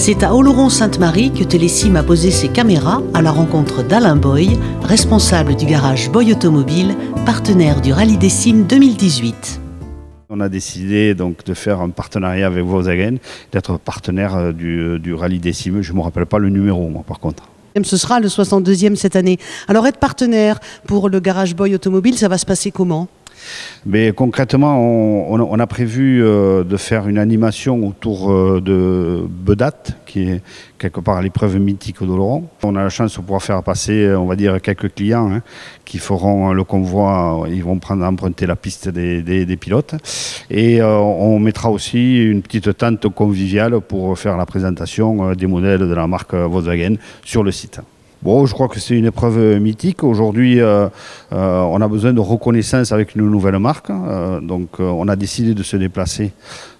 C'est à Oloron-Sainte-Marie que Télésim a posé ses caméras à la rencontre d'Alain Boy, responsable du garage Boy Automobile, partenaire du Rallye des Cimes 2018. On a décidé donc de faire un partenariat avec Volkswagen, d'être partenaire du Rallye des Cimes. Je ne me rappelle pas le numéro, moi, par contre. Ce sera le 62e cette année. Alors être partenaire pour le garage Boy Automobile, ça va se passer comment ? Mais concrètement, on a prévu de faire une animation autour de Bedat, qui est quelque part l'épreuve mythique d'Oloron. On a la chance de pouvoir faire passer, on va dire, quelques clients qui feront le convoi. Ils vont emprunter la piste des pilotes. Et on mettra aussi une petite tente conviviale pour faire la présentation des modèles de la marque Volkswagen sur le site. Bon, je crois que c'est une épreuve mythique. Aujourd'hui, on a besoin de reconnaissance avec une nouvelle marque. Donc, on a décidé de se déplacer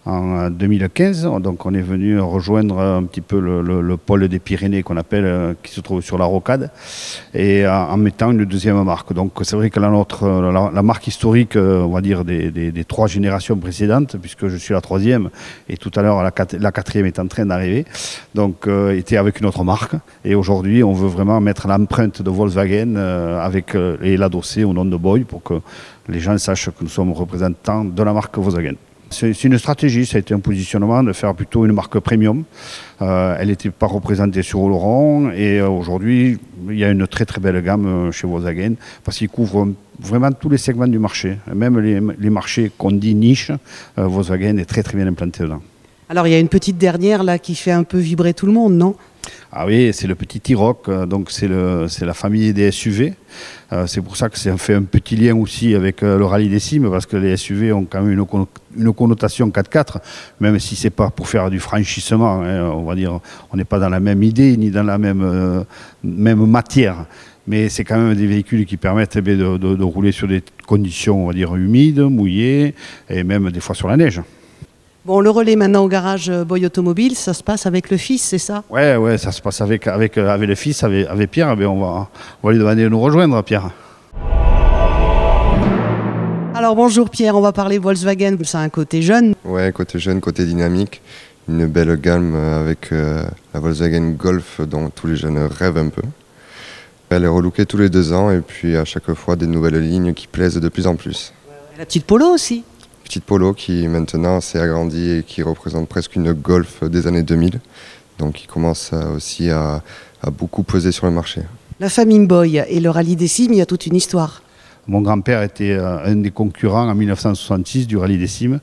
en 2015. Donc, on est venu rejoindre un petit peu le pôle des Pyrénées qu'on appelle, qui se trouve sur la Rocade, et en mettant une deuxième marque. Donc, c'est vrai que la marque historique, on va dire, des trois générations précédentes, puisque je suis la troisième, et tout à l'heure, la quatrième est en train d'arriver, donc était avec une autre marque. Et aujourd'hui, on veut vraiment mettre l'empreinte de Volkswagen et l'adosser au nom de Boy pour que les gens sachent que nous sommes représentants de la marque Volkswagen. C'est une stratégie, ça a été un positionnement de faire plutôt une marque premium. Elle n'était pas représentée sur Oloron et aujourd'hui, il y a une très très belle gamme chez Volkswagen parce qu'ils couvrent vraiment tous les segments du marché. Même les marchés qu'on dit niche, Volkswagen est très très bien implanté dedans. Alors il y a une petite dernière là qui fait un peu vibrer tout le monde, non ? Ah oui, c'est le petit T-Roc, donc c'est la famille des SUV. C'est pour ça que ça fait un petit lien aussi avec le Rallye des Cimes, parce que les SUV ont quand même une connotation 4x4, même si c'est pas pour faire du franchissement, on va dire, on n'est pas dans la même idée, ni dans la même matière. Mais c'est quand même des véhicules qui permettent de rouler sur des conditions, on va dire, humides, mouillées, et même des fois sur la neige. Bon, le relais maintenant au garage Boy Automobile, ça se passe avec le fils, c'est ça ? Ouais, ça se passe avec le fils, avec Pierre. Mais on va lui demander de nous rejoindre, Pierre. Alors bonjour Pierre, on va parler Volkswagen, ça a un côté jeune. Ouais, côté jeune, côté dynamique. Une belle gamme avec la Volkswagen Golf dont tous les jeunes rêvent un peu. Elle est relookée tous les 2 ans et puis à chaque fois des nouvelles lignes qui plaisent de plus en plus. La petite Polo aussi. Petite Polo qui maintenant s'est agrandie et qui représente presque une Golf des années 2000. Donc qui commence aussi à beaucoup peser sur le marché. La famille Boy et le Rallye des Cimes, il y a toute une histoire. Mon grand-père était un des concurrents en 1966 du Rallye des Cimes.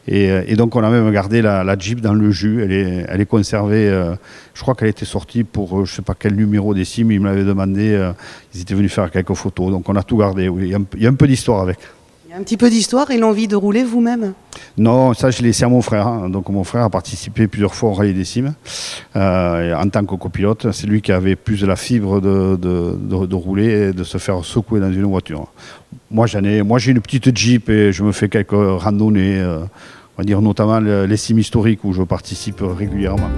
Et donc on a même gardé la Jeep dans le jus. Elle est conservée, je crois qu'elle était sortie pour je ne sais pas quel numéro des Cimes. Ils me l'avaient demandé, ils étaient venus faire quelques photos. Donc on a tout gardé, oui. Il y a un peu d'histoire avec. Un petit peu d'histoire et l'envie de rouler vous-même ? Non, ça je l'ai laissé à mon frère. Donc mon frère a participé plusieurs fois au Rallye des Cimes en tant que copilote. C'est lui qui avait plus la fibre de rouler et de se faire secouer dans une voiture. Moi j'ai une petite Jeep et je me fais quelques randonnées, on va dire notamment les cimes historiques où je participe régulièrement.